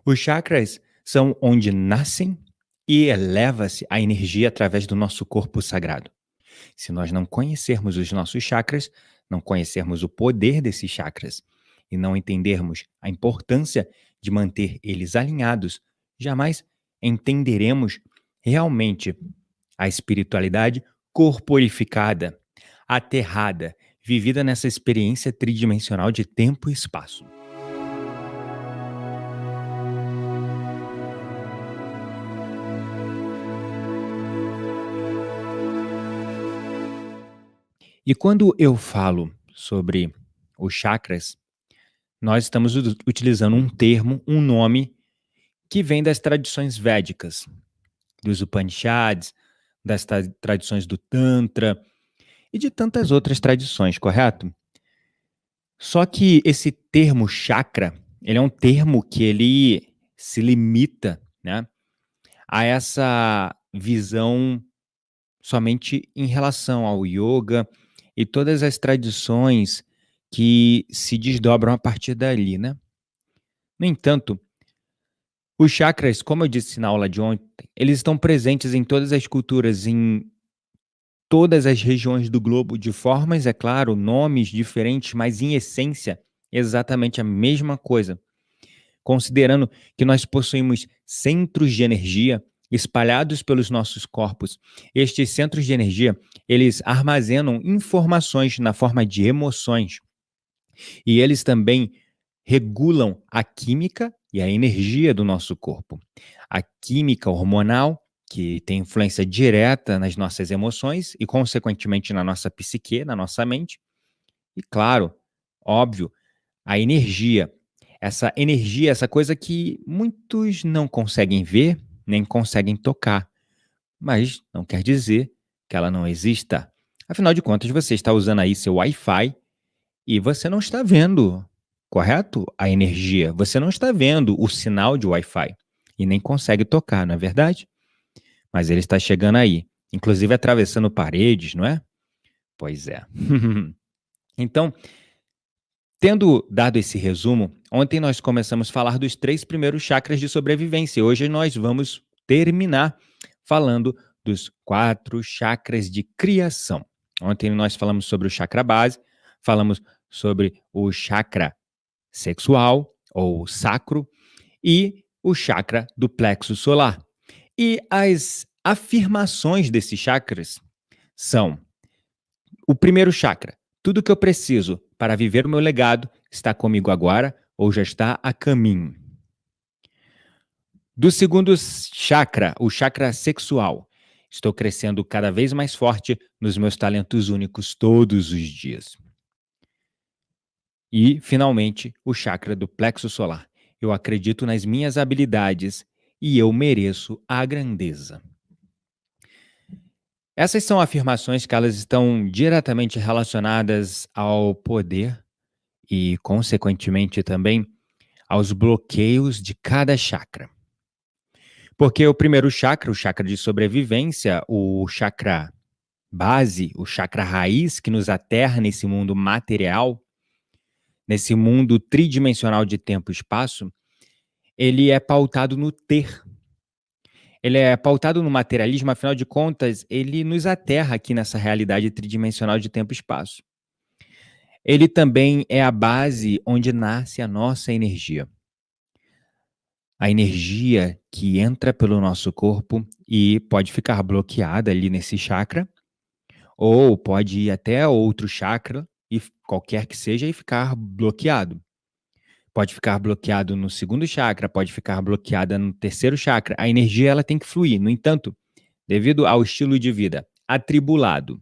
Os chakras são onde nascem e eleva-se a energia através do nosso corpo sagrado. Se nós não conhecermos os nossos chakras, não conhecermos o poder desses chakras e não entendermos a importância de manter eles alinhados, jamais entenderemos realmente a espiritualidade corporificada, aterrada, vivida nessa experiência tridimensional de tempo e espaço. E quando eu falo sobre os chakras, nós estamos utilizando um termo, um nome que vem das tradições védicas, dos Upanishads, das tradições do Tantra e de tantas outras tradições, correto? Só que esse termo chakra, ele é um termo que ele se limita, né, a essa visão somente em relação ao yoga e todas as tradições que se desdobram a partir dali, né. No entanto, os chakras, como eu disse na aula de ontem, eles estão presentes em todas as culturas, em todas as regiões do globo, de formas, é claro, nomes diferentes, mas em essência, exatamente a mesma coisa. Considerando que nós possuímos centros de energia espalhados pelos nossos corpos. Estes centros de energia, eles armazenam informações na forma de emoções e eles também regulam a química e a energia do nosso corpo. A química hormonal, que tem influência direta nas nossas emoções e, consequentemente, na nossa psique, na nossa mente. E, claro, óbvio, a energia, essa coisa que muitos não conseguem ver, nem conseguem tocar, mas não quer dizer que ela não exista. Afinal de contas, você está usando aí seu Wi-Fi e você não está vendo, correto? A energia. Você não está vendo o sinal de Wi-Fi e nem consegue tocar, não é verdade? Mas ele está chegando aí, inclusive atravessando paredes, não é? Pois é. Então, tendo dado esse resumo, ontem nós começamos a falar dos 3 primeiros chakras de sobrevivência. Hoje nós vamos terminar falando dos 4 chakras de criação. Ontem nós falamos sobre o chakra base, falamos sobre o chakra sexual ou sacro e o chakra do plexo solar. E as afirmações desses chakras são: o primeiro chakra, tudo que eu preciso para viver o meu legado está comigo agora ou já está a caminho. Do segundo chakra, o chakra sexual, estou crescendo cada vez mais forte nos meus talentos únicos todos os dias. E, finalmente, o chakra do plexo solar. Eu acredito nas minhas habilidades e eu mereço a grandeza. Essas são afirmações que elas estão diretamente relacionadas ao poder e, consequentemente, também aos bloqueios de cada chakra. Porque o primeiro chakra, o chakra de sobrevivência, o chakra base, o chakra raiz que nos aterra nesse mundo material, nesse mundo tridimensional de tempo e espaço, ele é pautado no ter. Ele é pautado no materialismo, afinal de contas, ele nos aterra aqui nessa realidade tridimensional de tempo e espaço. Ele também é a base onde nasce a nossa energia. A energia que entra pelo nosso corpo e pode ficar bloqueada ali nesse chakra, ou pode ir até outro chakra, e qualquer que seja, e ficar bloqueado. Pode ficar bloqueado no segundo chakra, pode ficar bloqueada no terceiro chakra. A energia ela tem que fluir. No entanto, devido ao estilo de vida atribulado,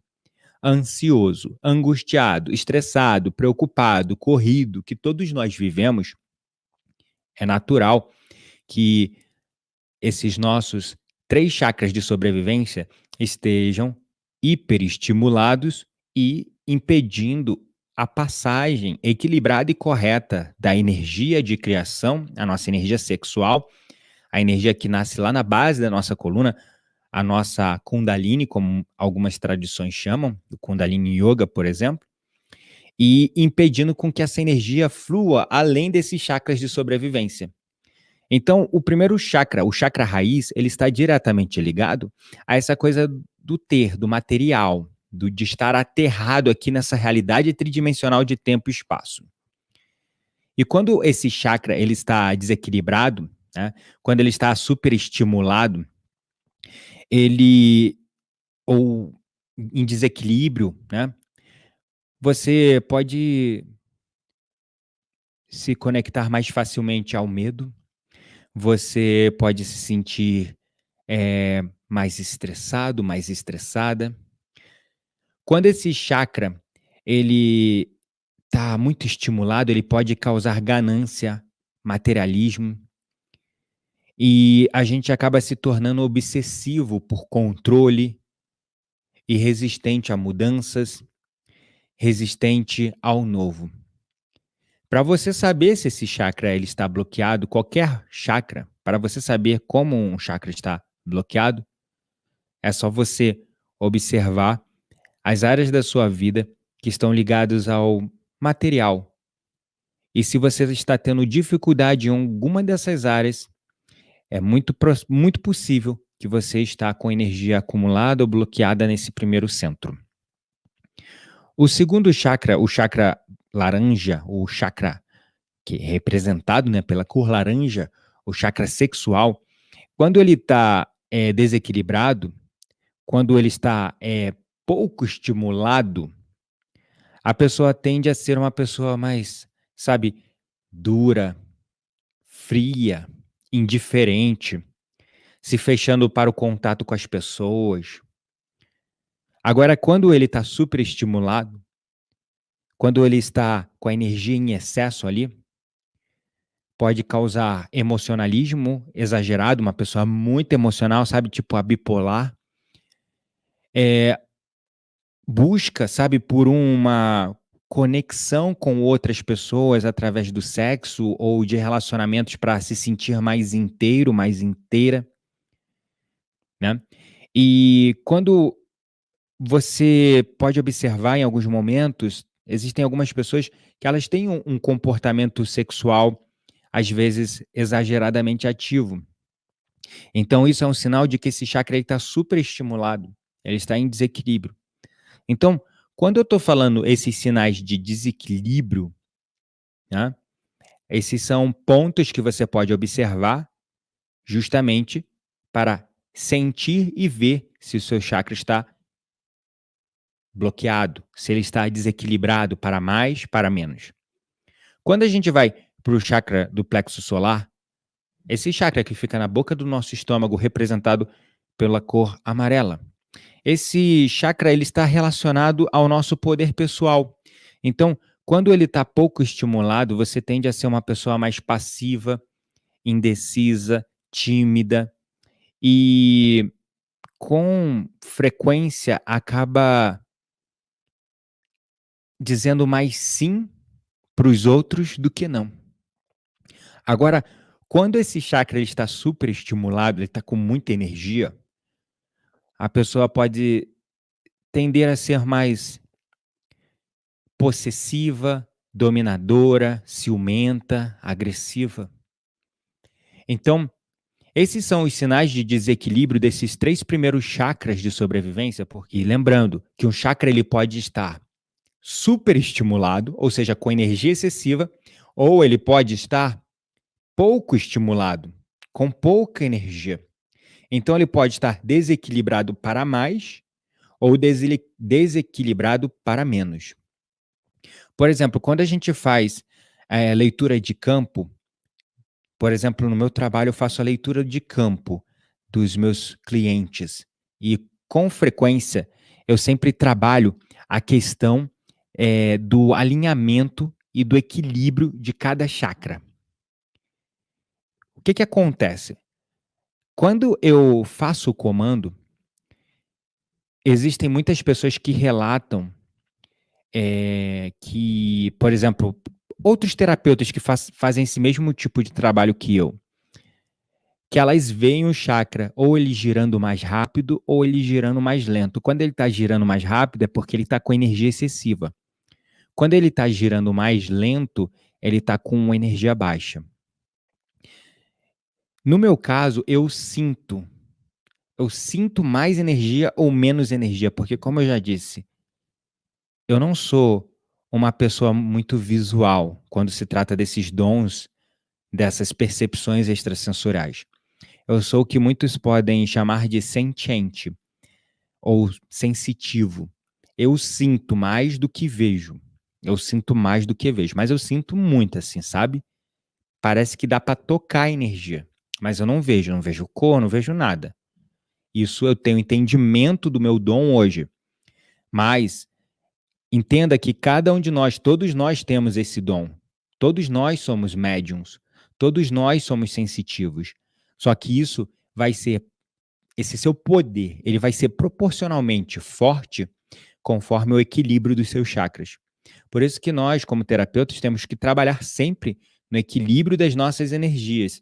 ansioso, angustiado, estressado, preocupado, corrido, que todos nós vivemos, é natural que esses nossos 3 chakras de sobrevivência estejam hiperestimulados e impedindo a passagem equilibrada e correta da energia de criação, a nossa energia sexual, a energia que nasce lá na base da nossa coluna, a nossa Kundalini, como algumas tradições chamam, o Kundalini Yoga, por exemplo, e impedindo com que essa energia flua além desses chakras de sobrevivência. Então, o primeiro chakra, o chakra raiz, ele está diretamente ligado a essa coisa do ter, do material, de estar aterrado aqui nessa realidade tridimensional de tempo e espaço. E quando esse chakra ele está desequilibrado, né, quando ele está superestimulado, ele ou em desequilíbrio, né, você pode se conectar mais facilmente ao medo, você pode se sentir mais estressado, mais estressada. Quando esse chakra ele está muito estimulado, ele pode causar ganância, materialismo, e a gente acaba se tornando obsessivo por controle e resistente a mudanças, resistente ao novo. Para você saber se esse chakra ele está bloqueado, qualquer chakra, para você saber como um chakra está bloqueado, é só você observar as áreas da sua vida que estão ligadas ao material. E se você está tendo dificuldade em alguma dessas áreas, é muito possível que você está com energia acumulada ou bloqueada nesse primeiro centro. O segundo chakra, o chakra laranja, o chakra que é representado, né, pela cor laranja, o chakra sexual, quando ele está desequilibrado, quando ele está pouco estimulado, a pessoa tende a ser uma pessoa mais, sabe, dura, fria, indiferente, se fechando para o contato com as pessoas. Agora, quando ele está superestimulado, quando ele está com a energia em excesso ali, pode causar emocionalismo exagerado, uma pessoa muito emocional, sabe, tipo a bipolar. Busca, sabe, por uma conexão com outras pessoas através do sexo ou de relacionamentos para se sentir mais inteiro, mais inteira, né. E quando você pode observar em alguns momentos, existem algumas pessoas que elas têm um comportamento sexual, às vezes, exageradamente ativo. Então isso é um sinal de que esse chakra está superestimulado, ele está em desequilíbrio. Então, quando eu estou falando esses sinais de desequilíbrio, né, esses são pontos que você pode observar justamente para sentir e ver se o seu chakra está bloqueado, se ele está desequilibrado para mais, para menos. Quando a gente vai para o chakra do plexo solar, esse chakra que fica na boca do nosso estômago, representado pela cor amarela, esse chakra ele está relacionado ao nosso poder pessoal. Então, quando ele está pouco estimulado, você tende a ser uma pessoa mais passiva, indecisa, tímida e com frequência acaba dizendo mais sim para os outros do que não. Agora, quando esse chakra ele está super estimulado, ele está com muita energia, a pessoa pode tender a ser mais possessiva, dominadora, ciumenta, agressiva. Então, esses são os sinais de desequilíbrio desses 3 primeiros chakras de sobrevivência, porque lembrando que um chakra ele pode estar superestimulado, ou seja, com energia excessiva, ou ele pode estar pouco estimulado, com pouca energia. Então ele pode estar desequilibrado para mais ou desequilibrado para menos. Por exemplo, quando a gente faz leitura de campo, por exemplo, no meu trabalho eu faço a leitura de campo dos meus clientes e com frequência eu sempre trabalho a questão do alinhamento e do equilíbrio de cada chakra. O que que acontece? Quando eu faço o comando, existem muitas pessoas que relatam que, por exemplo, outros terapeutas que fazem esse mesmo tipo de trabalho que elas veem o chakra ou ele girando mais rápido ou ele girando mais lento. Quando ele está girando mais rápido é porque ele está com energia excessiva. Quando ele está girando mais lento, ele está com energia baixa. No meu caso, eu sinto mais energia ou menos energia, porque como eu já disse, eu não sou uma pessoa muito visual quando se trata desses dons, dessas percepções extrasensoriais. Eu sou o que muitos podem chamar de sentiente ou sensitivo. Eu sinto mais do que vejo. Eu sinto mais do que vejo, mas eu sinto muito assim, sabe? Parece que dá para tocar a energia, mas eu não vejo cor, não vejo nada. Isso eu tenho entendimento do meu dom hoje, mas entenda que cada um de nós, todos nós temos esse dom. Todos nós somos médiums. Todos nós somos sensitivos. Só que isso vai ser, esse seu poder, ele vai ser proporcionalmente forte conforme o equilíbrio dos seus chakras. Por isso que nós, como terapeutas, temos que trabalhar sempre no equilíbrio das nossas energias.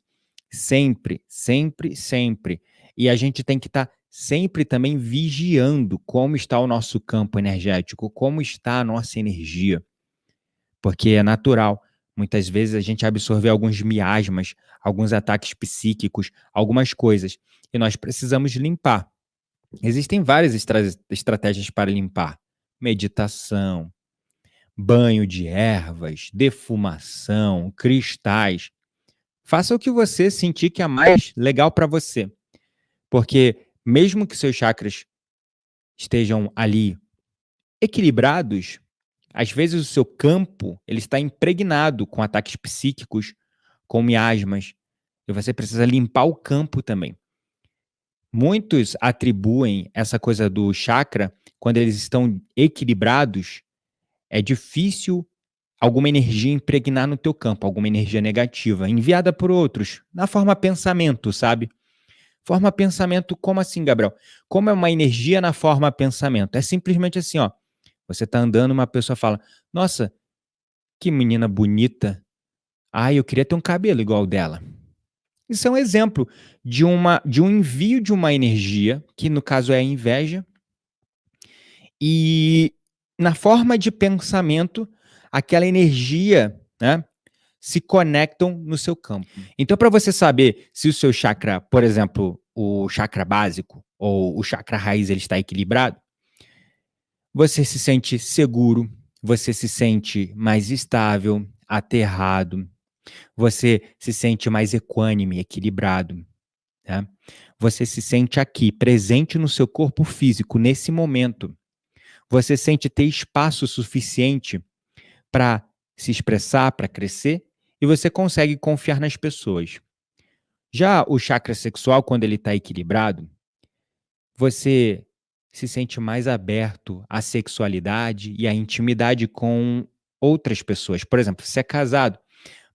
Sempre, sempre, sempre. E a gente tem que estar sempre também vigiando como está o nosso campo energético, como está a nossa energia, porque é natural. Muitas vezes a gente absorver alguns miasmas, alguns ataques psíquicos, algumas coisas, e nós precisamos limpar. Existem várias estratégias para limpar: meditação, banho de ervas, defumação, cristais. Faça o que você sentir que é mais legal para você, porque mesmo que seus chakras estejam ali equilibrados, às vezes o seu campo ele está impregnado com ataques psíquicos, com miasmas, e você precisa limpar o campo também. Muitos atribuem essa coisa do chakra, quando eles estão equilibrados, é difícil alguma energia impregnar no teu campo, alguma energia negativa, enviada por outros, na forma pensamento, sabe? Forma pensamento, como assim, Gabriel? Como é uma energia na forma pensamento? É simplesmente assim, ó. Você tá andando, uma pessoa fala: Nossa, que menina bonita. Ai, eu queria ter um cabelo igual o dela. Isso é um exemplo de um envio de uma energia, que no caso é a inveja, e na forma de pensamento, aquela energia, né, se conectam no seu campo. Então, para você saber se o seu chakra, por exemplo, o chakra básico ou o chakra raiz, ele está equilibrado, você se sente seguro, você se sente mais estável, aterrado, você se sente mais equânime, equilibrado, né? Você se sente aqui, presente no seu corpo físico, nesse momento. Você sente ter espaço suficiente para se expressar, para crescer, e você consegue confiar nas pessoas. Já o chakra sexual, quando ele está equilibrado, você se sente mais aberto à sexualidade e à intimidade com outras pessoas. Por exemplo, você é casado,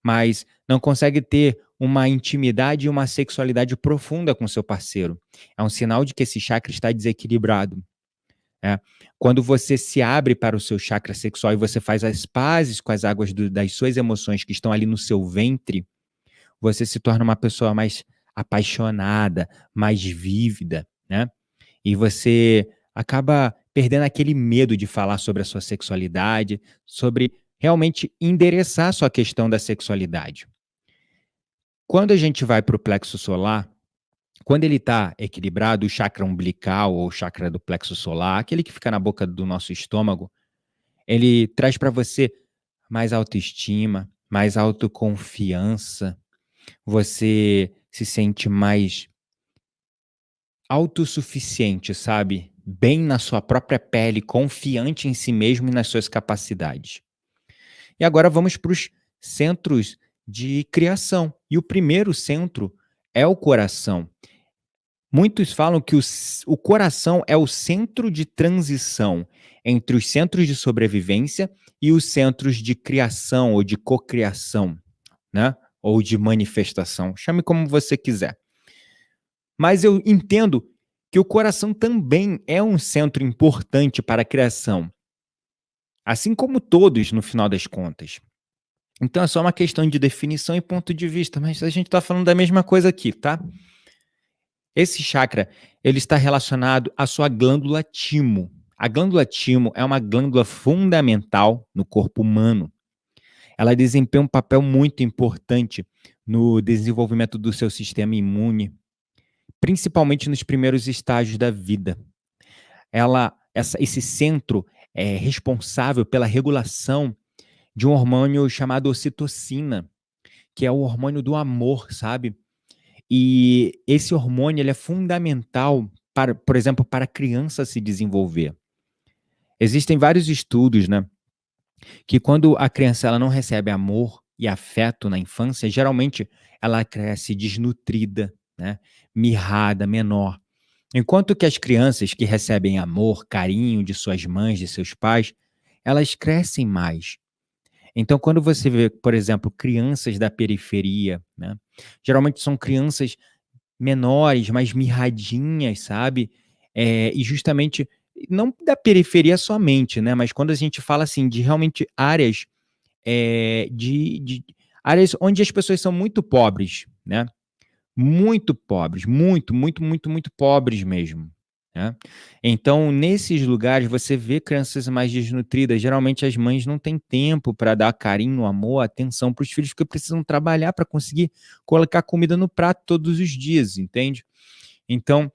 mas não consegue ter uma intimidade e uma sexualidade profunda com seu parceiro. É um sinal de que esse chakra está desequilibrado. Né? Quando você se abre para o seu chakra sexual e você faz as pazes com as águas das suas emoções que estão ali no seu ventre, você se torna uma pessoa mais apaixonada, mais vívida, né? E você acaba perdendo aquele medo de falar sobre a sua sexualidade, sobre realmente endereçar a sua questão da sexualidade. Quando a gente vai para o plexo solar, quando ele está equilibrado, o chakra umbilical ou o chakra do plexo solar, aquele que fica na boca do nosso estômago, ele traz para você mais autoestima, mais autoconfiança, você se sente mais autossuficiente, sabe? Bem na sua própria pele, confiante em si mesmo e nas suas capacidades. E agora vamos para os centros de criação. E o primeiro centro é o coração. Muitos falam que o coração é o centro de transição entre os centros de sobrevivência e os centros de criação ou de cocriação, né? Ou de manifestação. Chame como você quiser. Mas eu entendo que o coração também é um centro importante para a criação, assim como todos, no final das contas. Então é só uma questão de definição e ponto de vista, mas a gente está falando da mesma coisa aqui, tá? Esse chakra, ele está relacionado à sua glândula timo. A glândula timo é uma glândula fundamental no corpo humano. Ela desempenha um papel muito importante no desenvolvimento do seu sistema imune, principalmente nos primeiros estágios da vida. Esse centro é responsável pela regulação de um hormônio chamado ocitocina, que é o hormônio do amor, sabe? E esse hormônio ele é fundamental para, por exemplo, para a criança se desenvolver. Existem vários estudos, né, que quando a criança ela não recebe amor e afeto na infância, geralmente ela cresce desnutrida, né, mirrada, menor. Enquanto que as crianças que recebem amor, carinho de suas mães, de seus pais, elas crescem mais. Então, quando você vê, por exemplo, crianças da periferia, né, geralmente são crianças menores, mais mirradinhas, sabe? E justamente, não da periferia somente, né? Mas quando a gente fala assim de realmente áreas, de áreas onde as pessoas são muito pobres, né? Muito pobres, muito, muito, muito, muito pobres mesmo, né. Então, nesses lugares, você vê crianças mais desnutridas, geralmente as mães não têm tempo para dar carinho, amor, atenção para os filhos, porque precisam trabalhar para conseguir colocar comida no prato todos os dias, entende. Então,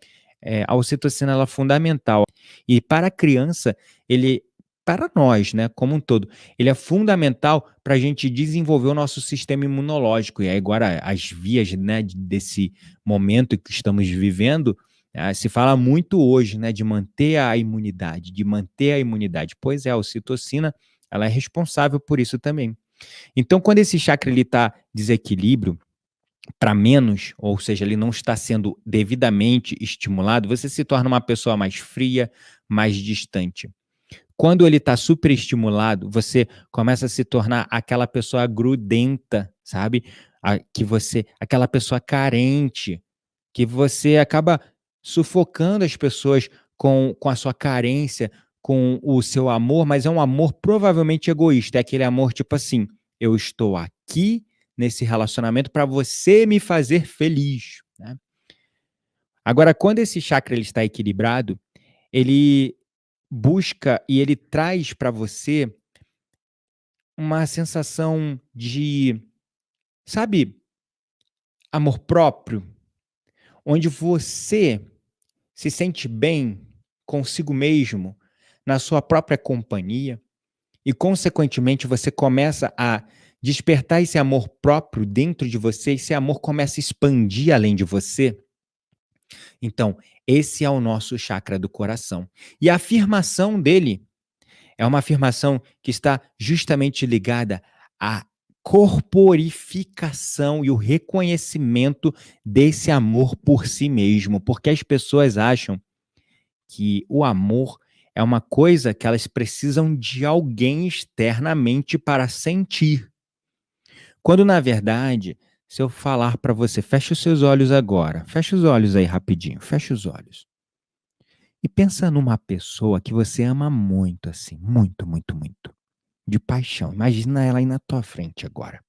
a ocitocina ela é fundamental. E para a criança, ele para nós, né, como um todo, ele é fundamental para a gente desenvolver o nosso sistema imunológico. E aí agora as vias, né, desse momento que estamos vivendo, se fala muito hoje, né, de manter a imunidade, de manter a imunidade. Pois é, a ocitocina, ela é responsável por isso também. Então, quando esse chakra ele está desequilíbrio, para menos, ou seja, ele não está sendo devidamente estimulado, você se torna uma pessoa mais fria, mais distante. Quando ele está superestimulado, você começa a se tornar aquela pessoa grudenta, sabe? Aquela pessoa carente, que você acaba sufocando as pessoas com a sua carência, com o seu amor, mas é um amor provavelmente egoísta. É aquele amor tipo assim: eu estou aqui nesse relacionamento para você me fazer feliz, né? Agora, quando esse chakra ele está equilibrado, ele busca e ele traz para você uma sensação de, sabe, amor próprio, onde você se sente bem consigo mesmo, na sua própria companhia, e consequentemente você começa a despertar esse amor próprio dentro de você, esse amor começa a expandir além de você. Então, esse é o nosso chakra do coração. E a afirmação dele é uma afirmação que está justamente ligada à corporificação e o reconhecimento desse amor por si mesmo, porque as pessoas acham que o amor é uma coisa que elas precisam de alguém externamente para sentir. Quando na verdade, se eu falar para você, feche os seus olhos agora, feche os olhos aí rapidinho, feche os olhos. E pensa numa pessoa que você ama muito, assim, muito, muito, muito, de paixão. Imagina ela aí na tua frente agora.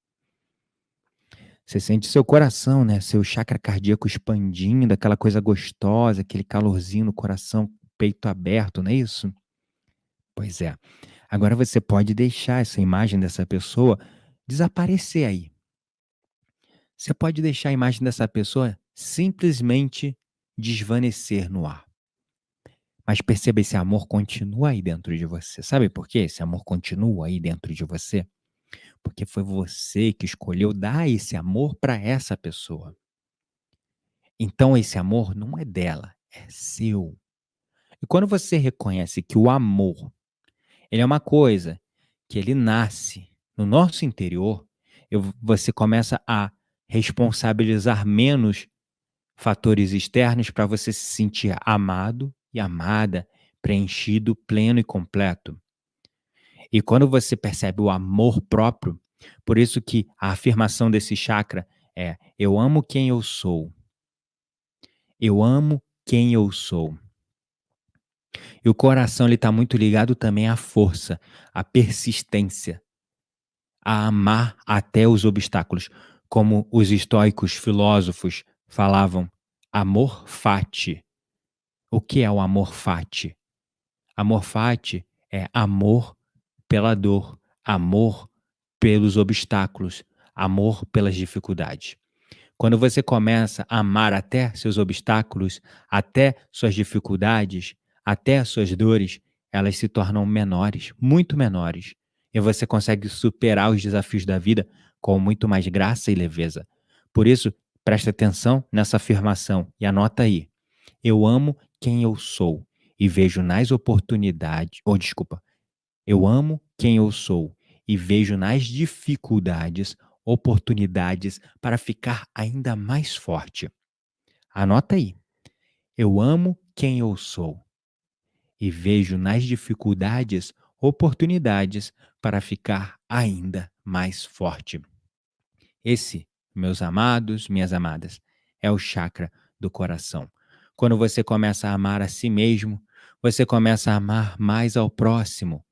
Você sente seu coração, né? Seu chakra cardíaco expandindo, aquela coisa gostosa, aquele calorzinho no coração, peito aberto, não é isso? Pois é. Agora você pode deixar essa imagem dessa pessoa desaparecer aí. Você pode deixar a imagem dessa pessoa simplesmente desvanecer no ar. Mas perceba, esse amor continua aí dentro de você. Sabe por quê? Esse amor continua aí dentro de você? Porque foi você que escolheu dar esse amor para essa pessoa. Então esse amor não é dela, é seu. E quando você reconhece que o amor, ele é uma coisa que ele nasce no nosso interior, você começa a responsabilizar menos fatores externos para você se sentir amado e amada, preenchido, pleno e completo. E quando você percebe o amor próprio, por isso que a afirmação desse chakra é: eu amo quem eu sou. Eu amo quem eu sou. E o coração ele está muito ligado também à força, à persistência, a amar até os obstáculos. Como os estoicos filósofos falavam, amor fati. O que é o amor fati? Amor fati é amor pela dor, amor pelos obstáculos, amor pelas dificuldades. Quando você começa a amar até seus obstáculos, até suas dificuldades, até suas dores, elas se tornam menores, muito menores. E você consegue superar os desafios da vida com muito mais graça e leveza. Por isso, preste atenção nessa afirmação e anota aí. Eu amo quem eu sou e vejo nas oportunidades, ou desculpa, eu amo quem eu sou e vejo nas dificuldades oportunidades para ficar ainda mais forte. Anota aí. Eu amo quem eu sou e vejo nas dificuldades oportunidades para ficar ainda mais forte. Esse, meus amados, minhas amadas, é o chakra do coração. Quando você começa a amar a si mesmo, você começa a amar mais ao próximo.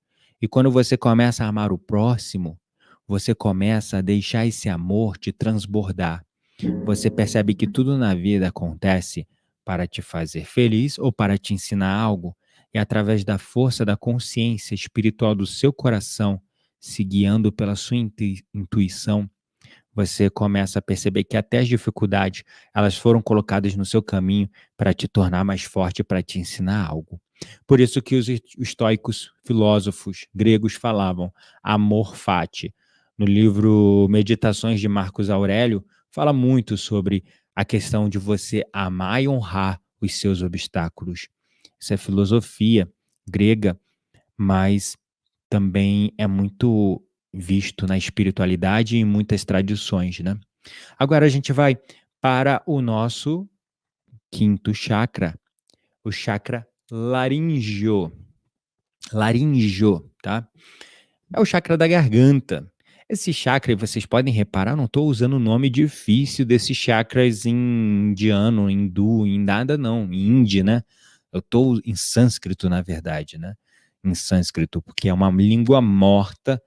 E quando você começa a amar o próximo, você começa a deixar esse amor te transbordar. Você percebe que tudo na vida acontece para te fazer feliz ou para te ensinar algo, e através da força da consciência espiritual do seu coração, se guiando pela sua intuição, você começa a perceber que até as dificuldades, elas foram colocadas no seu caminho para te tornar mais forte, para te ensinar algo. Por isso que os estoicos filósofos gregos falavam amor fati. No livro Meditações de Marcos Aurélio, fala muito sobre a questão de você amar e honrar os seus obstáculos. Isso é filosofia grega, mas também é muito visto na espiritualidade e em muitas tradições, né. Agora a gente vai para o nosso quinto chakra, o chakra laríngeo. Laríngeo, tá? É o chakra da garganta. Esse chakra, vocês podem reparar, eu não estou usando o nome difícil desses chakras em indiano, hindu, em nada não, em hindi, né. Eu estou em sânscrito, na verdade, né, em sânscrito, porque é uma língua morta,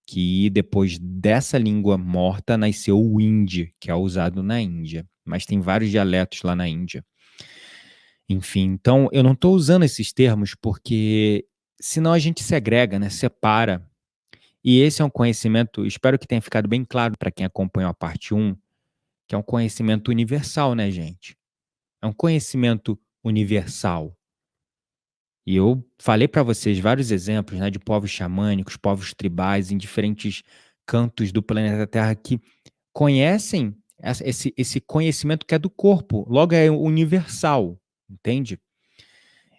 que depois dessa língua morta nasceu o hindi, que é usado na Índia, mas tem vários dialetos lá na Índia. Enfim, então eu não estou usando esses termos porque senão a gente segrega, né, separa. E esse é um conhecimento, espero que tenha ficado bem claro para quem acompanhou a parte um, que é um conhecimento universal, né, gente? É um conhecimento universal. E eu falei para vocês vários exemplos, né, de povos xamânicos, povos tribais em diferentes cantos do planeta Terra que conhecem esse conhecimento que é do corpo, logo é universal, entende?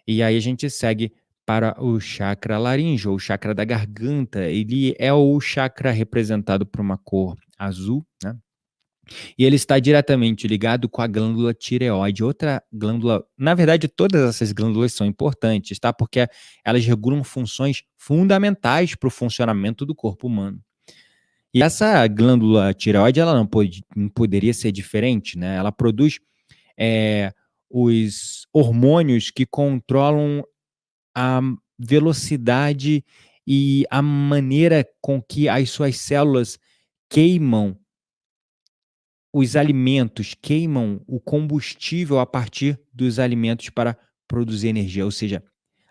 E aí a gente segue para o chakra laríngeo, ou chakra da garganta. Ele é o chakra representado por uma cor azul, né? E ele está diretamente ligado com a glândula tireoide, outra glândula. Na verdade, todas essas glândulas são importantes, tá? Porque elas regulam funções fundamentais para o funcionamento do corpo humano. E essa glândula tireoide, ela não poderia ser diferente, né? Ela produz os hormônios que controlam a velocidade e a maneira com que as suas células queimam os alimentos, queimam o combustível a partir dos alimentos para produzir energia. Ou seja,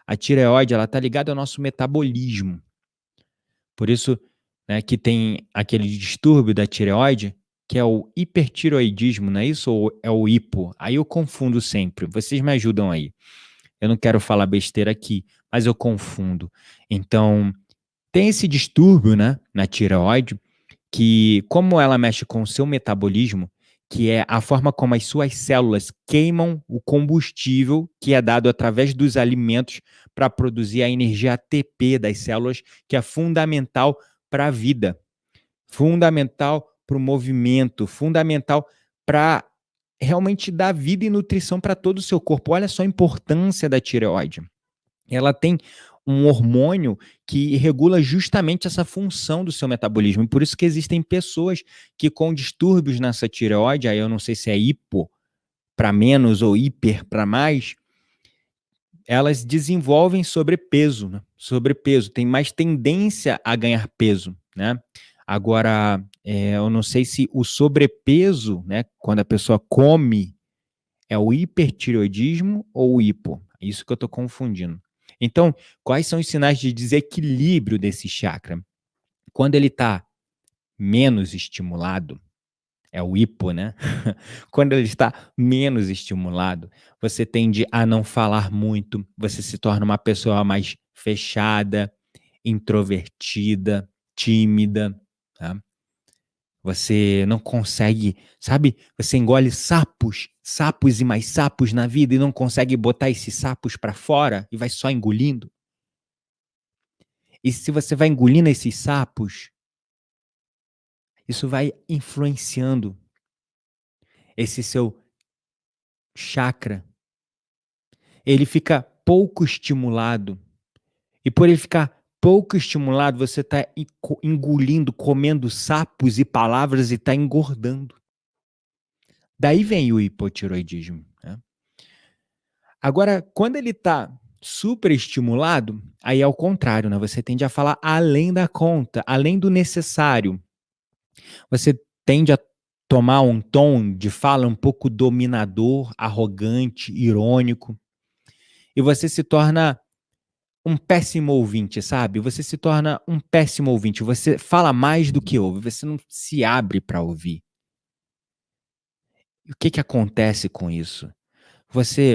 a tireoide, ela está ligada ao nosso metabolismo. Por isso, né, que tem aquele distúrbio da tireoide, que é o hipertireoidismo, não é isso? Ou é o hipo? Aí eu confundo sempre. Vocês me ajudam aí. Eu não quero falar besteira aqui, mas eu confundo. Então, tem esse distúrbio, né, na tireoide, que como ela mexe com o seu metabolismo, que é a forma como as suas células queimam o combustível que é dado através dos alimentos para produzir a energia ATP das células, que é fundamental para a vida, fundamental para o movimento, fundamental para realmente dar vida e nutrição para todo o seu corpo. Olha só a importância da tireoide. Ela tem um hormônio que regula justamente essa função do seu metabolismo. E por isso que existem pessoas que com distúrbios nessa tireoide, aí eu não sei se é hipo para menos ou hiper para mais, elas desenvolvem sobrepeso, né? Sobrepeso, tem mais tendência a ganhar peso, né? Agora, eu não sei se o sobrepeso, né, quando a pessoa come, é o hipertireoidismo ou o hipo. É isso que eu estou confundindo. Então, quais são os sinais de desequilíbrio desse chakra? Quando ele está menos estimulado, é o hipo, né? Quando ele está menos estimulado, você tende a não falar muito, você se torna uma pessoa mais fechada, introvertida, tímida, tá? Você não consegue, sabe, você engole sapos, sapos e mais sapos na vida e não consegue botar esses sapos para fora e vai só engolindo. E se você vai engolindo esses sapos, isso vai influenciando esse seu chakra. Ele fica pouco estimulado. E por ele ficar pouco estimulado, você está engolindo, comendo sapos e palavras e está engordando. Daí vem o hipotiroidismo, né? Agora, quando ele está super estimulado, aí é o contrário, né? Você tende a falar além da conta, além do necessário. Você tende a tomar um tom de fala um pouco dominador, arrogante, irônico, e você se torna um péssimo ouvinte, sabe? Você se torna um péssimo ouvinte, você fala mais do que ouve, você não se abre para ouvir. E o que que acontece com isso?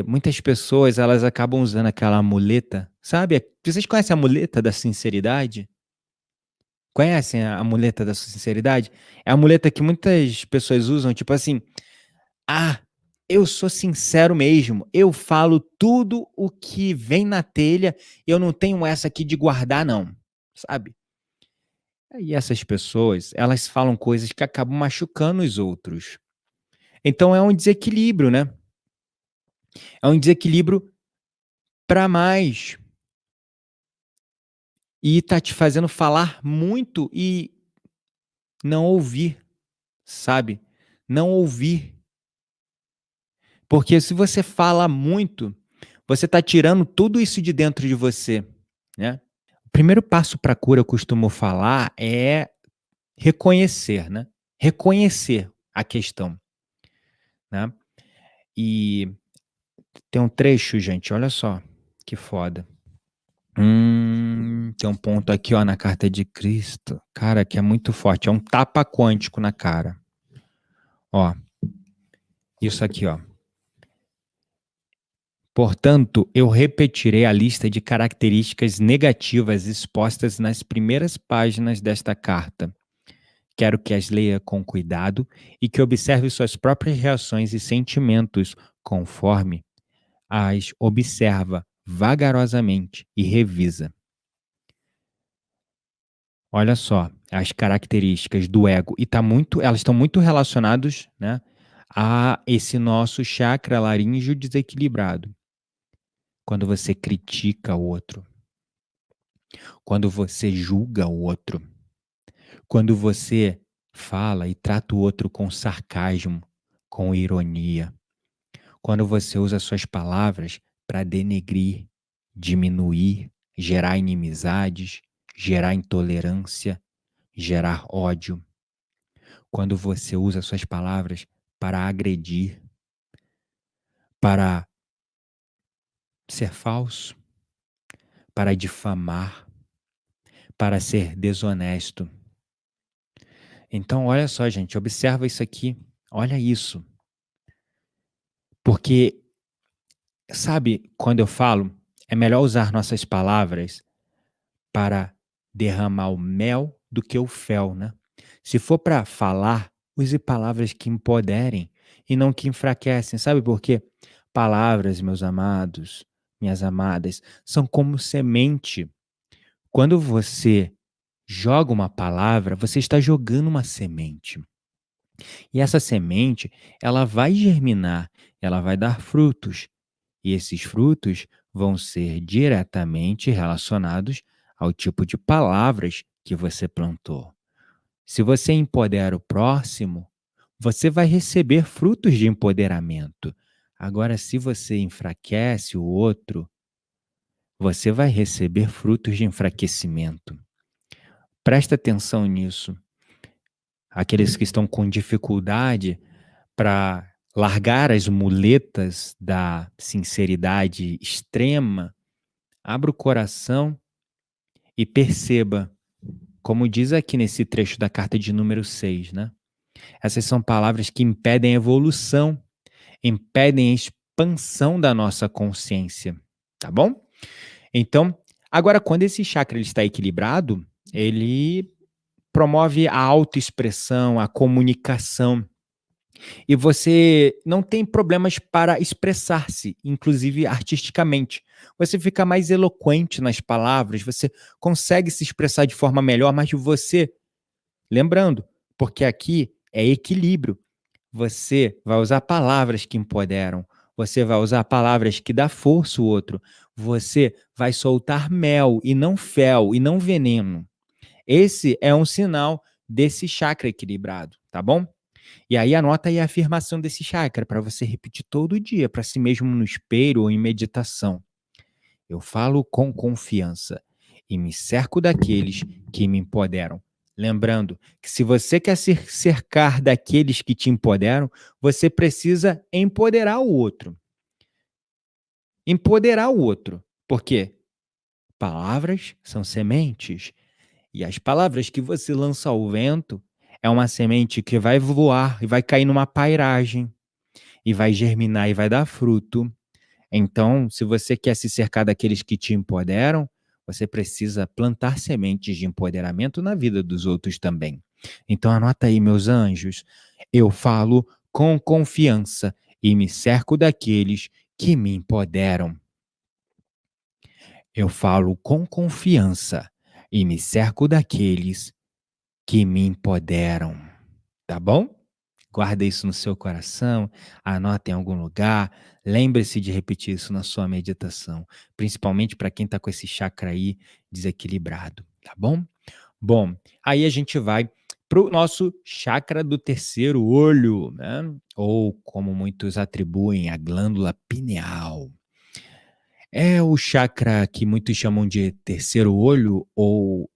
Muitas pessoas, elas acabam usando aquela muleta, sabe? Vocês conhecem a muleta da sinceridade? Conhecem a muleta da sinceridade? É a muleta que muitas pessoas usam, tipo assim: "Ah, eu sou sincero mesmo, eu falo tudo o que vem na telha, eu não tenho essa aqui de guardar não", sabe? E essas pessoas, elas falam coisas que acabam machucando os outros. Então é um desequilíbrio, né? É um desequilíbrio para mais. E tá te fazendo falar muito e não ouvir, sabe? Não ouvir. Porque se você fala muito, você tá tirando tudo isso de dentro de você, né? O primeiro passo para cura, eu costumo falar, é reconhecer, né? Reconhecer a questão, né? E tem um trecho, gente, olha só que foda. Tem um ponto aqui, ó, na carta de Cristo, cara, que é muito forte. É um tapa quântico na cara. Ó, isso aqui, ó. Portanto, eu repetirei a lista de características negativas expostas nas primeiras páginas desta carta. Quero que as leia com cuidado e que observe suas próprias reações e sentimentos conforme as observa vagarosamente e revisa. Olha só, as características do ego e elas estão muito relacionadas, né, a esse nosso chakra laríngeo desequilibrado. Quando você critica o outro, quando você julga o outro, quando você fala e trata o outro com sarcasmo, com ironia, quando você usa suas palavras para denegrir, diminuir, gerar inimizades, gerar intolerância, gerar ódio, quando você usa suas palavras para agredir, para ser falso, para difamar, para ser desonesto. Então, olha só, gente, observa isso aqui. Olha isso. Porque, sabe, quando eu falo, é melhor usar nossas palavras para derramar o mel do que o fel, né? Se for para falar, use palavras que empoderem e não que enfraquecem. Sabe por quê? Palavras, meus amados, minhas amadas, são como semente. Quando você joga uma palavra, você está jogando uma semente. E essa semente, ela vai germinar, ela vai dar frutos. E esses frutos vão ser diretamente relacionados ao tipo de palavras que você plantou. Se você empodera o próximo, você vai receber frutos de empoderamento. Agora, se você enfraquece o outro, você vai receber frutos de enfraquecimento. Presta atenção nisso. Aqueles que estão com dificuldade para largar as muletas da sinceridade extrema, abra o coração e perceba como diz aqui nesse trecho da carta de número 6, né? Essas são palavras que impedem a evolução, impedem a expansão da nossa consciência, tá bom? Então, agora quando esse chakra ele está equilibrado, ele promove a autoexpressão, a comunicação, e você não tem problemas para expressar-se, inclusive artisticamente. Você fica mais eloquente nas palavras, você consegue se expressar de forma melhor, mas você, lembrando, porque aqui é equilíbrio. Você vai usar palavras que empoderam, você vai usar palavras que dá força ao outro, você vai soltar mel e não fel e não veneno. Esse é um sinal desse chakra equilibrado, tá bom? E aí anota aí a afirmação desse chakra para você repetir todo dia para si mesmo no espelho ou em meditação. Eu falo com confiança e me cerco daqueles que me empoderam. Lembrando que se você quer se cercar daqueles que te empoderam, você precisa empoderar o outro. Empoderar o outro. Por quê? Palavras são sementes. E as palavras que você lança ao vento é uma semente que vai voar e vai cair numa pairagem e vai germinar e vai dar fruto. Então, se você quer se cercar daqueles que te empoderam, você precisa plantar sementes de empoderamento na vida dos outros também. Então, anota aí, meus anjos. Eu falo com confiança e me cerco daqueles que me empoderam. Eu falo com confiança e me cerco daqueles que me empoderam. Tá bom? Guarda isso no seu coração, anota em algum lugar, lembre-se de repetir isso na sua meditação, principalmente para quem está com esse chakra aí desequilibrado, tá bom? Bom, aí a gente vai para o nosso chakra do terceiro olho, né? Ou como muitos atribuem, a glândula pineal. É o chakra que muitos chamam de terceiro olho ou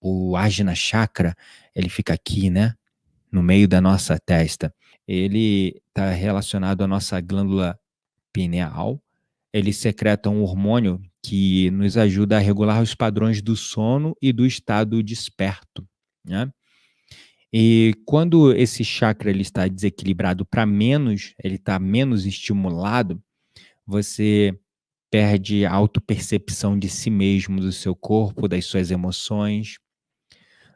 o Ajna chakra, ele fica aqui, né? No meio da nossa testa. Ele está relacionado à nossa glândula pineal. Ele secreta um hormônio que nos ajuda a regular os padrões do sono e do estado desperto, né? E quando esse chakra ele está desequilibrado para menos, ele está menos estimulado, você perde a autopercepção de si mesmo, do seu corpo, das suas emoções.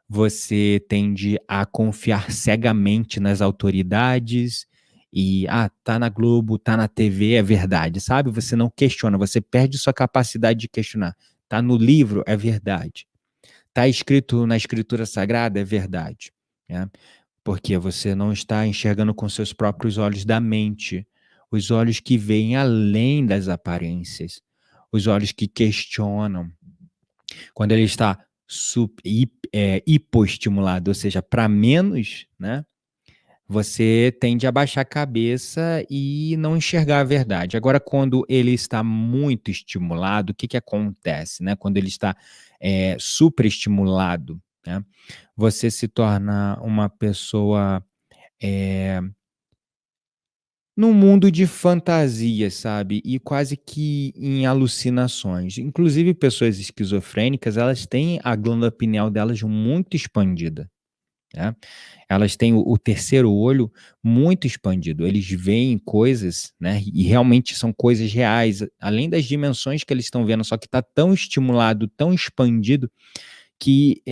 Você tende a confiar cegamente nas autoridades e, tá na Globo, tá na TV, é verdade, sabe? Você não questiona, você perde sua capacidade de questionar. Tá no livro, é verdade. Tá escrito na escritura sagrada, é verdade, né? Porque você não está enxergando com seus próprios olhos da mente, os olhos que veem além das aparências, os olhos que questionam. Quando ele está hipoestimulado, ou seja, para menos, né? Você tende a baixar a cabeça e não enxergar a verdade. Agora, quando ele está muito estimulado, o que que acontece, né? Quando ele está superestimulado, né? Você se torna uma pessoa num mundo de fantasias, sabe, e quase que em alucinações. Inclusive pessoas esquizofrênicas, elas têm a glândula pineal delas muito expandida, né. Elas têm o terceiro olho muito expandido, eles veem coisas, né, e realmente são coisas reais, além das dimensões que eles estão vendo, só que está tão estimulado, tão expandido, que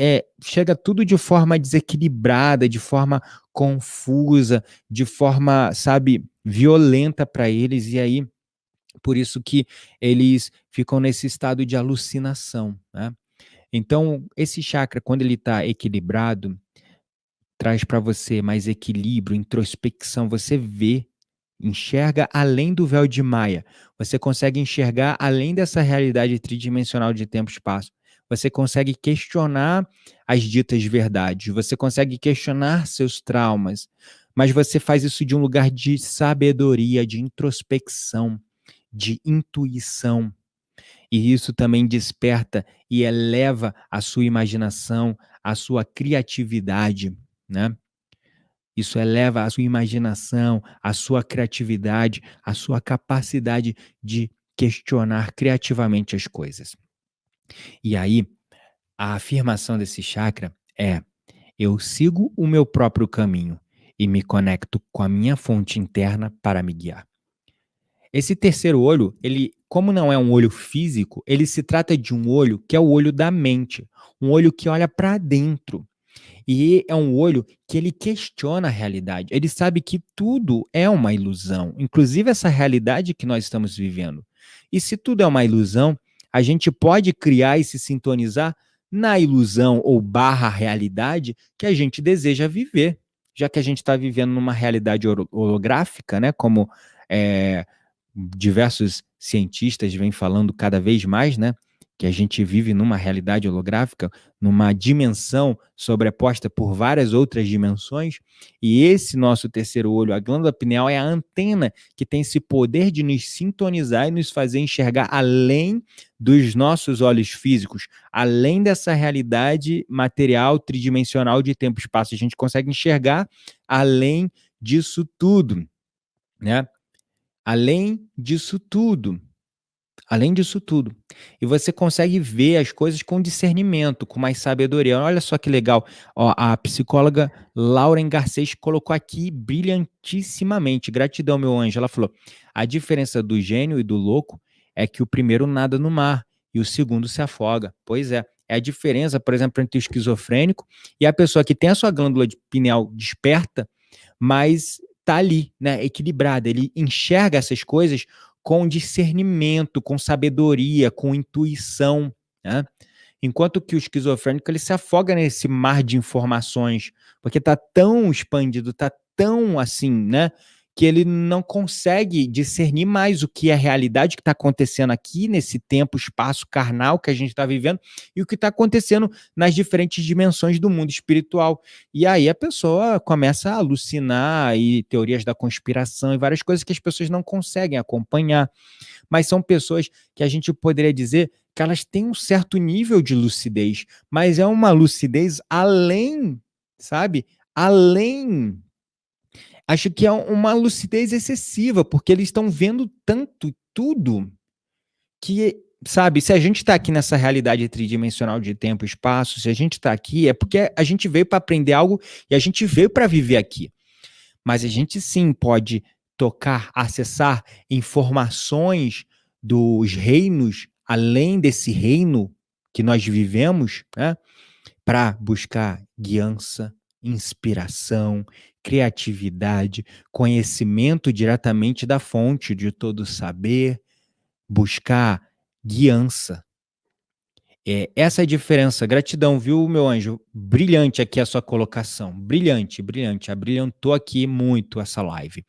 chega tudo de forma desequilibrada, de forma confusa, de forma, sabe, violenta para eles, e aí por isso que eles ficam nesse estado de alucinação, né. Então, esse chakra, quando ele está equilibrado, traz para você mais equilíbrio, introspecção, você vê, enxerga além do véu de Maia, você consegue enxergar além dessa realidade tridimensional de tempo e espaço, você consegue questionar as ditas verdades, você consegue questionar seus traumas, mas você faz isso de um lugar de sabedoria, de introspecção, de intuição, e isso também desperta e eleva a sua imaginação, a sua criatividade, né? Isso eleva a sua imaginação, a sua criatividade, a sua capacidade de questionar criativamente as coisas. E aí, a afirmação desse chakra é: eu sigo o meu próprio caminho e me conecto com a minha fonte interna para me guiar. Esse terceiro olho, ele, como não é um olho físico, ele se trata de um olho que é o olho da mente, um olho que olha para dentro. E é um olho que ele questiona a realidade. Ele sabe que tudo é uma ilusão, inclusive essa realidade que nós estamos vivendo. E se tudo é uma ilusão, a gente pode criar e se sintonizar na ilusão ou barra realidade que a gente deseja viver, já que a gente está vivendo numa realidade holográfica, né? Como é, diversos cientistas vêm falando cada vez mais, né? Que a gente vive numa realidade holográfica, numa dimensão sobreposta por várias outras dimensões, e esse nosso terceiro olho, a glândula pineal, é a antena que tem esse poder de nos sintonizar e nos fazer enxergar além dos nossos olhos físicos, além dessa realidade material tridimensional de tempo e espaço. A gente consegue enxergar além disso tudo, né? Além disso tudo. Além disso tudo. E você consegue ver as coisas com discernimento, com mais sabedoria. Olha só que legal. Ó, a psicóloga Lauren Garcês colocou aqui brilhantissimamente. Gratidão, meu anjo. Ela falou: a diferença do gênio e do louco é que o primeiro nada no mar e o segundo se afoga. Pois é. É a diferença, por exemplo, entre o esquizofrênico e a pessoa que tem a sua glândula pineal desperta, mas tá ali, né, equilibrada. Ele enxerga essas coisas com discernimento, com sabedoria, com intuição, né? Enquanto que o esquizofrênico ele se afoga nesse mar de informações, porque está tão expandido, está tão assim, né? Que ele não consegue discernir mais o que é realidade, o que está acontecendo aqui nesse tempo, espaço carnal que a gente está vivendo e o que está acontecendo nas diferentes dimensões do mundo espiritual. E aí a pessoa começa a alucinar e teorias da conspiração e várias coisas que as pessoas não conseguem acompanhar, mas são pessoas que a gente poderia dizer que elas têm um certo nível de lucidez, mas é uma lucidez além, sabe? Além. Acho que é uma lucidez excessiva, porque eles estão vendo tanto e tudo que, sabe, se a gente está aqui nessa realidade tridimensional de tempo e espaço, se a gente está aqui, é porque a gente veio para aprender algo e a gente veio para viver aqui. Mas a gente sim pode tocar, acessar informações dos reinos, além desse reino que nós vivemos, né, para buscar guiança, inspiração, criatividade, conhecimento diretamente da fonte de todo saber, buscar guiança. Essa é a diferença. Gratidão, viu, meu anjo? Brilhante aqui a sua colocação. Brilhante, brilhante. Abrilhantou aqui muito essa live.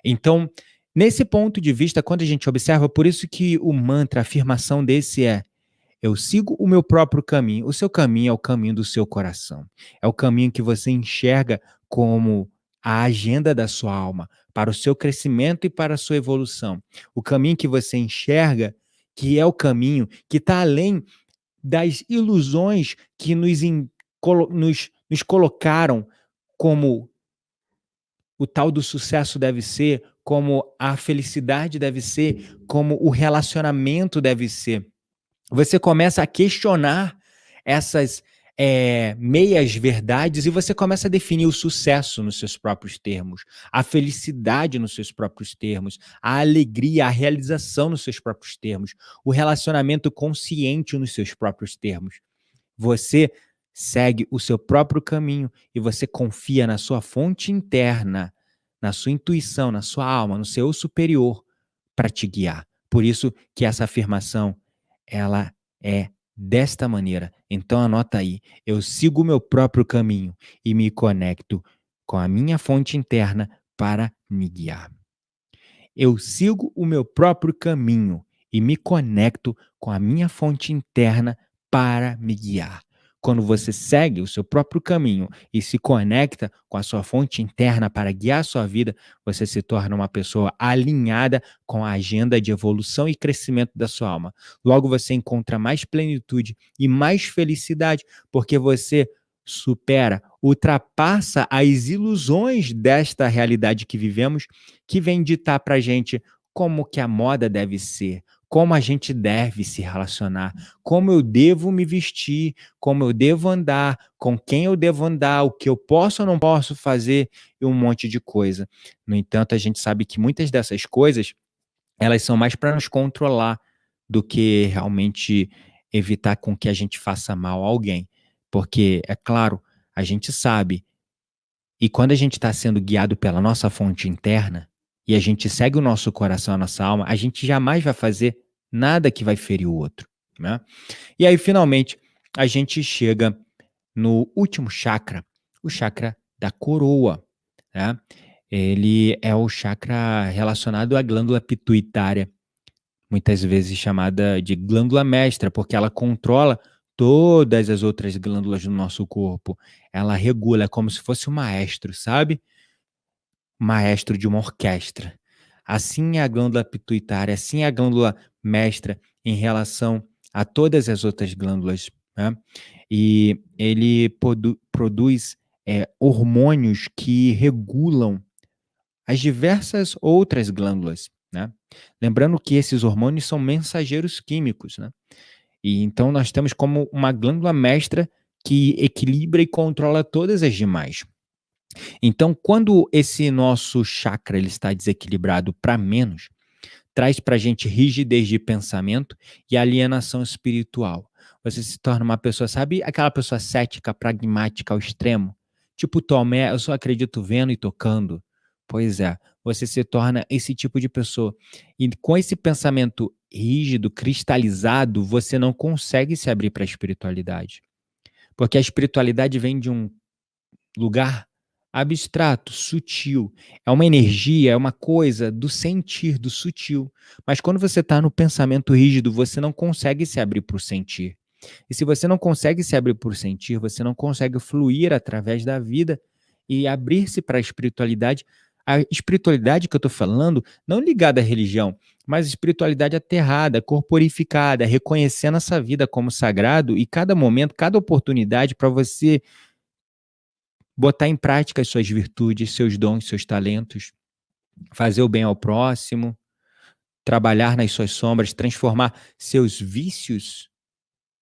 Então, nesse ponto de vista, quando a gente observa, por isso que o mantra, a afirmação desse é: eu sigo o meu próprio caminho. O seu caminho é o caminho do seu coração. É o caminho que você enxerga como a agenda da sua alma, para o seu crescimento e para a sua evolução. O caminho que você enxerga, que é o caminho que está além das ilusões que nos colocaram como o tal do sucesso deve ser, como a felicidade deve ser, como o relacionamento deve ser. Você começa a questionar essas meias verdades e você começa a definir o sucesso nos seus próprios termos, a felicidade nos seus próprios termos, a alegria, a realização nos seus próprios termos, o relacionamento consciente nos seus próprios termos. Você segue o seu próprio caminho e você confia na sua fonte interna, na sua intuição, na sua alma, no seu eu superior para te guiar. Por isso que essa afirmação, ela é desta maneira. Então anota aí: eu sigo o meu próprio caminho e me conecto com a minha fonte interna para me guiar. Eu sigo o meu próprio caminho e me conecto com a minha fonte interna para me guiar. Quando você segue o seu próprio caminho e se conecta com a sua fonte interna para guiar a sua vida, você se torna uma pessoa alinhada com a agenda de evolução e crescimento da sua alma. Logo, você encontra mais plenitude e mais felicidade, porque você supera, ultrapassa as ilusões desta realidade que vivemos, que vem ditar para a gente como que a moda deve ser, como a gente deve se relacionar, como eu devo me vestir, como eu devo andar, com quem eu devo andar, o que eu posso ou não posso fazer e um monte de coisa. No entanto, a gente sabe que muitas dessas coisas, elas são mais para nos controlar do que realmente evitar com que a gente faça mal a alguém. Porque, é claro, a gente sabe, e quando a gente está sendo guiado pela nossa fonte interna, e a gente segue o nosso coração, a nossa alma, a gente jamais vai fazer nada que vai ferir o outro, né. E aí, finalmente, a gente chega no último chakra, o chakra da coroa, né. Ele é o chakra relacionado à glândula pituitária, muitas vezes chamada de glândula mestra, porque ela controla todas as outras glândulas do nosso corpo. Ela regula, é como se fosse um maestro, sabe? Maestro de uma orquestra. Assim é a glândula pituitária, assim é a glândula mestra em relação a todas as outras glândulas, né? E ele produz hormônios que regulam as diversas outras glândulas, né. Lembrando que esses hormônios são mensageiros químicos, né. E então nós temos como uma glândula mestra que equilibra e controla todas as demais. Então quando esse nosso chakra ele está desequilibrado para menos, traz para a gente rigidez de pensamento e alienação espiritual. Você se torna uma pessoa, sabe aquela pessoa cética, pragmática ao extremo? Tipo Tomé, eu só acredito vendo e tocando. Pois é, você se torna esse tipo de pessoa. E com esse pensamento rígido, cristalizado, você não consegue se abrir para a espiritualidade. Porque a espiritualidade vem de um lugar abstrato, sutil. É uma energia, é uma coisa do sentir, do sutil. Mas quando você está no pensamento rígido, você não consegue se abrir para o sentir. E se você não consegue se abrir por sentir, você não consegue fluir através da vida e abrir-se para a espiritualidade. A espiritualidade que eu estou falando, não ligada à religião, mas espiritualidade aterrada, corporificada, reconhecendo essa vida como sagrado e cada momento, cada oportunidade para você botar em prática as suas virtudes, seus dons, seus talentos, fazer o bem ao próximo, trabalhar nas suas sombras, transformar seus vícios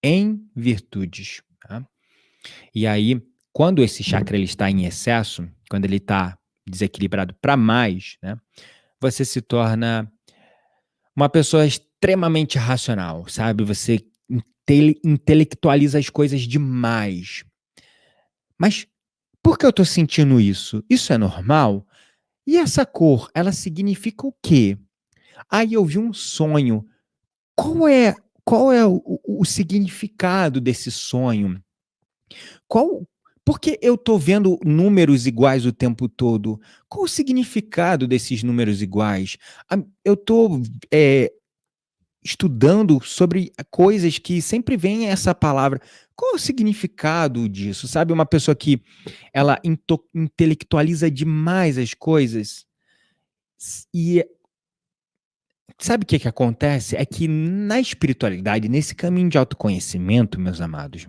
em virtudes, tá. E aí, quando esse chakra ele está em excesso, quando ele está desequilibrado para mais, né, você se torna uma pessoa extremamente racional, sabe, você intelectualiza as coisas demais. Mas por que eu estou sentindo isso? Isso é normal? E essa cor, ela significa o quê? Aí eu vi um sonho. Qual é qual é o significado desse sonho? Qual Por que eu estou vendo números iguais o tempo todo? Qual o significado desses números iguais? Eu estou, estudando sobre coisas que sempre vem essa palavra. Qual é o significado disso? Sabe, uma pessoa que ela intelectualiza demais as coisas, e sabe o que que acontece? É que na espiritualidade, nesse caminho de autoconhecimento, meus amados,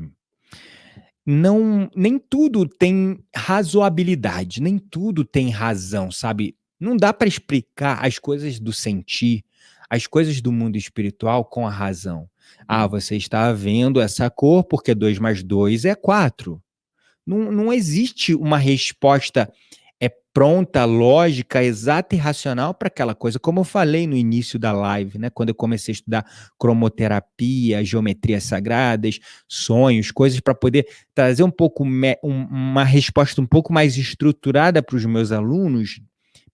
não, nem tudo tem razoabilidade, nem tudo tem razão, sabe? Não dá para explicar as coisas do sentir, as coisas do mundo espiritual com a razão. Ah, você está vendo essa cor porque 2 mais 2 é 4. Não existe uma resposta pronta, lógica, exata e racional para aquela coisa. Como eu falei no início da live, né, quando eu comecei a estudar cromoterapia, geometrias sagradas, sonhos, coisas para poder trazer um pouco uma resposta um pouco mais estruturada para os meus alunos,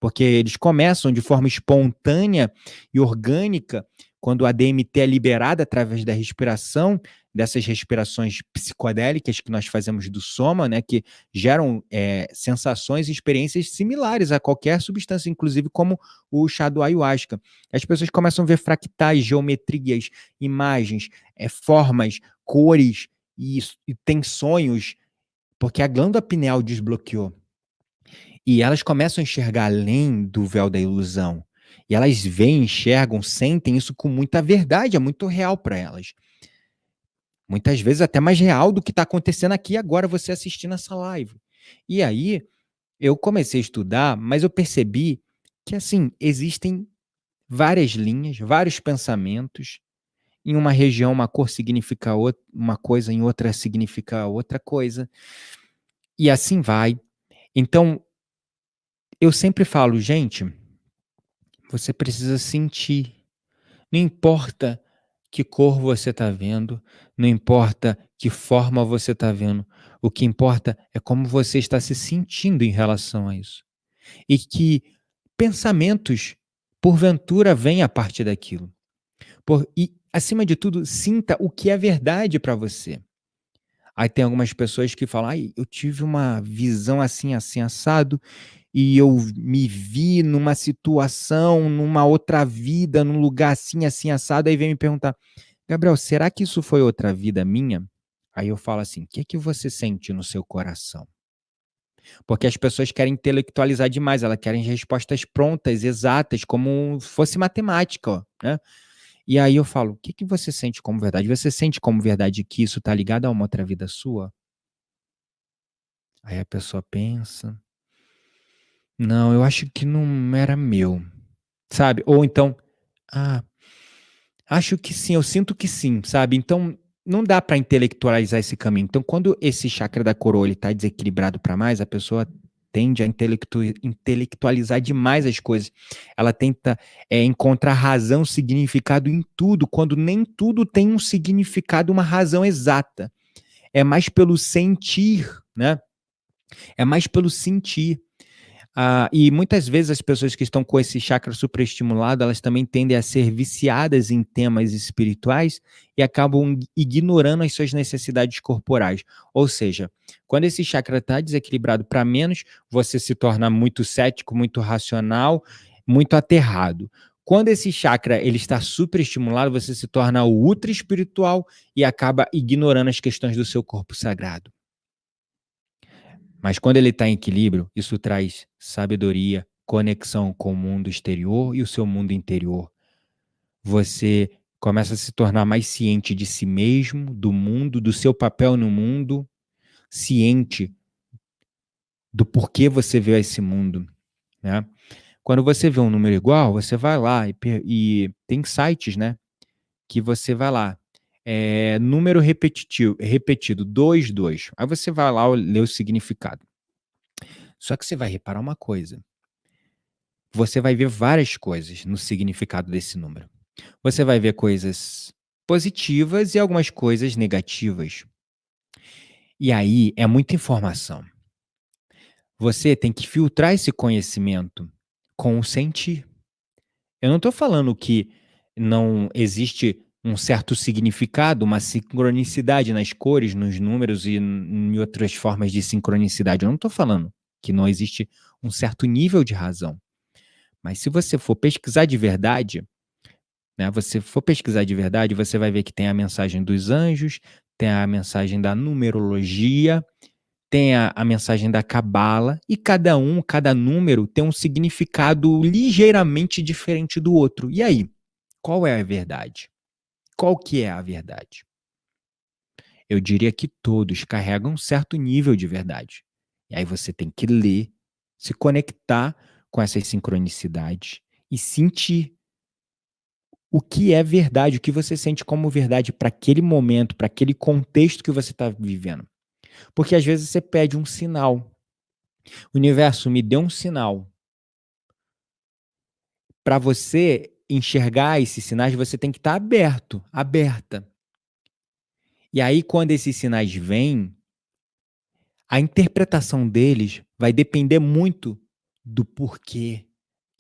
porque eles começam de forma espontânea e orgânica, quando a DMT é liberada através da respiração, dessas respirações psicodélicas que nós fazemos do soma, né, que geram sensações e experiências similares a qualquer substância, inclusive como o chá do ayahuasca. As pessoas começam a ver fractais, geometrias, imagens, formas, cores e tem sonhos, porque a glândula pineal desbloqueou. E elas começam a enxergar além do véu da ilusão. E elas veem, enxergam, sentem isso com muita verdade, é muito real para elas. Muitas vezes até mais real do que está acontecendo aqui agora, você assistindo essa live. E aí, eu comecei a estudar, mas eu percebi que, assim, existem várias linhas, vários pensamentos. Em uma região, uma cor significa uma coisa, em outra significa outra coisa, e assim vai. Então, eu sempre falo: "Gente, você precisa sentir, não importa que cor você está vendo, não importa que forma você está vendo, o que importa é como você está se sentindo em relação a isso. E que pensamentos, porventura, vêm a partir daquilo. E, acima de tudo, sinta o que é verdade para você. Aí tem algumas pessoas que falam: "Ai, eu tive uma visão assim, assim, assado, e eu me vi numa situação, numa outra vida, num lugar assim, assim, assado", aí vem me perguntar: "Gabriel, será que isso foi outra vida minha?" Aí eu falo assim: "O que é que você sente no seu coração?" Porque as pessoas querem intelectualizar demais, elas querem respostas prontas, exatas, como fosse matemática, ó, né. E aí eu falo: "O que que você sente como verdade? Você sente como verdade que isso está ligado a uma outra vida sua?" Aí a pessoa pensa: "Não, eu acho que não era meu", sabe. Ou então: "Ah, acho que sim, eu sinto que sim", sabe. Então, não dá para intelectualizar esse caminho. Então, quando esse chakra da coroa ele tá desequilibrado para mais, a pessoa tende a intelectualizar demais as coisas. Ela tenta, encontrar razão, significado em tudo, quando nem tudo tem um significado, uma razão exata. É mais pelo sentir, né, é mais pelo sentir. E muitas vezes as pessoas que estão com esse chakra superestimulado, elas também tendem a ser viciadas em temas espirituais e acabam ignorando as suas necessidades corporais. Ou seja, quando esse chakra está desequilibrado para menos, você se torna muito cético, muito racional, muito aterrado. Quando esse chakra ele está superestimulado, você se torna ultra espiritual e acaba ignorando as questões do seu corpo sagrado. Mas quando ele está em equilíbrio, isso traz sabedoria, conexão com o mundo exterior e o seu mundo interior. Você começa a se tornar mais ciente de si mesmo, do mundo, do seu papel no mundo, ciente do porquê você veio a esse mundo, né. Quando você vê um número igual, você vai lá e tem sites, né, que você vai lá, número repetido 22. Aí você vai lá ler o significado. Só que você vai reparar uma coisa. Você vai ver várias coisas no significado desse número. Você vai ver coisas positivas e algumas coisas negativas. E aí é muita informação. Você tem que filtrar esse conhecimento com o sentir. Eu não estou falando que não existe um certo significado, uma sincronicidade nas cores, nos números e em outras formas de sincronicidade. Eu não estou falando que não existe um certo nível de razão. Mas se você for pesquisar de verdade, né, você for pesquisar de verdade, você vai ver que tem a mensagem dos anjos, tem a mensagem da numerologia, tem a mensagem da cabala, e cada número tem um significado ligeiramente diferente do outro. E aí, qual é a verdade? Qual que é a verdade? Eu diria que todos carregam um certo nível de verdade. E aí você tem que ler, se conectar com essas sincronicidades e sentir o que é verdade, o que você sente como verdade para aquele momento, para aquele contexto que você está vivendo. Porque às vezes você pede um sinal. O universo me deu um sinal. Para você enxergar esses sinais, você tem que estar aberto, aberta. E aí, quando esses sinais vêm, a interpretação deles vai depender muito do porquê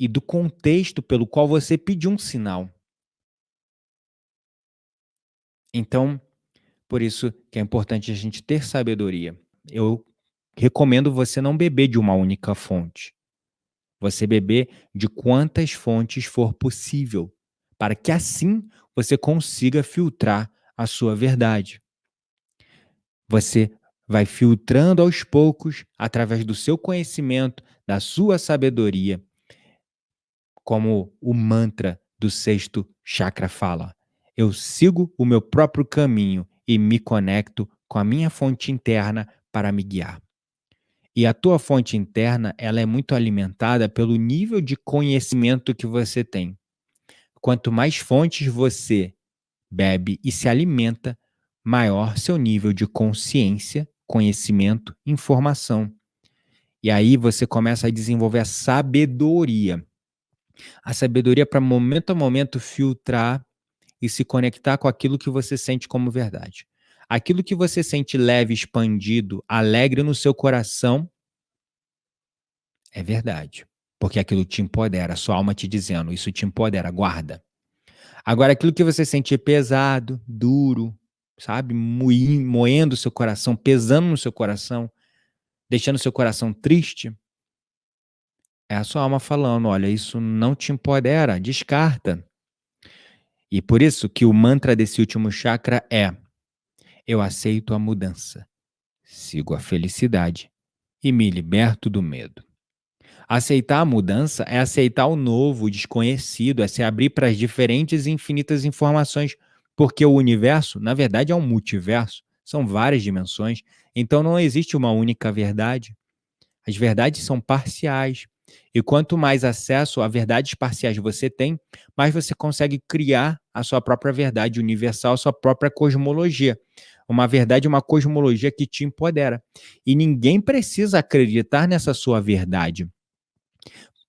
e do contexto pelo qual você pediu um sinal. Então, por isso que é importante a gente ter sabedoria. Eu recomendo você não beber de uma única fonte. Você beber de quantas fontes for possível, para que assim você consiga filtrar a sua verdade. Você vai filtrando aos poucos, através do seu conhecimento, da sua sabedoria, como o mantra do sexto chakra fala: eu sigo o meu próprio caminho e me conecto com a minha fonte interna para me guiar. E a tua fonte interna, ela é muito alimentada pelo nível de conhecimento que você tem. Quanto mais fontes você bebe e se alimenta, maior seu nível de consciência, conhecimento, informação. E aí você começa a desenvolver a sabedoria. A sabedoria para momento a momento filtrar e se conectar com aquilo que você sente como verdade. Aquilo que você sente leve, expandido, alegre no seu coração, é verdade. Porque aquilo te empodera, sua alma te dizendo, isso te empodera, guarda. Agora, aquilo que você sente pesado, duro, sabe, moendo o seu coração, pesando no seu coração, deixando o seu coração triste, é a sua alma falando: olha, isso não te empodera, descarta. E por isso que o mantra desse último chakra é: eu aceito a mudança, sigo a felicidade e me liberto do medo. Aceitar a mudança é aceitar o novo, o desconhecido, é se abrir para as diferentes e infinitas informações, porque o universo, na verdade, é um multiverso, são várias dimensões, então não existe uma única verdade. As verdades são parciais. E quanto mais acesso a verdades parciais você tem, mais você consegue criar a sua própria verdade universal, a sua própria cosmologia. Uma verdade, uma cosmologia que te empodera. E ninguém precisa acreditar nessa sua verdade.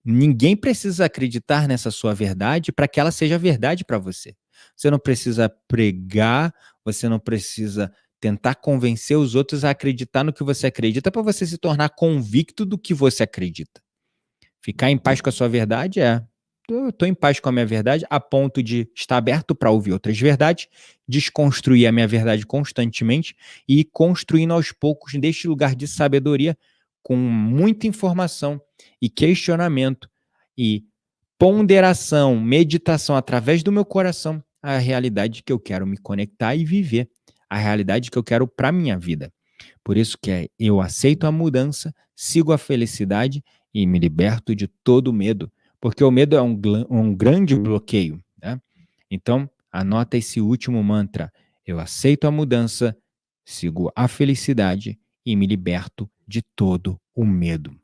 Ninguém precisa acreditar nessa sua verdade para que ela seja verdade para você. Você não precisa pregar, você não precisa tentar convencer os outros a acreditar no que você acredita para você se tornar convicto do que você acredita. Ficar em paz com a sua verdade é: eu estou em paz com a minha verdade a ponto de estar aberto para ouvir outras verdades, desconstruir a minha verdade constantemente e ir construindo aos poucos deste lugar de sabedoria com muita informação e questionamento e ponderação, meditação através do meu coração, a realidade que eu quero me conectar e viver, a realidade que eu quero para minha vida. Por isso que eu aceito a mudança, sigo a felicidade e me liberto de todo medo, porque o medo é um grande bloqueio, né? Então, anota esse último mantra: eu aceito a mudança, sigo a felicidade e me liberto de todo o medo.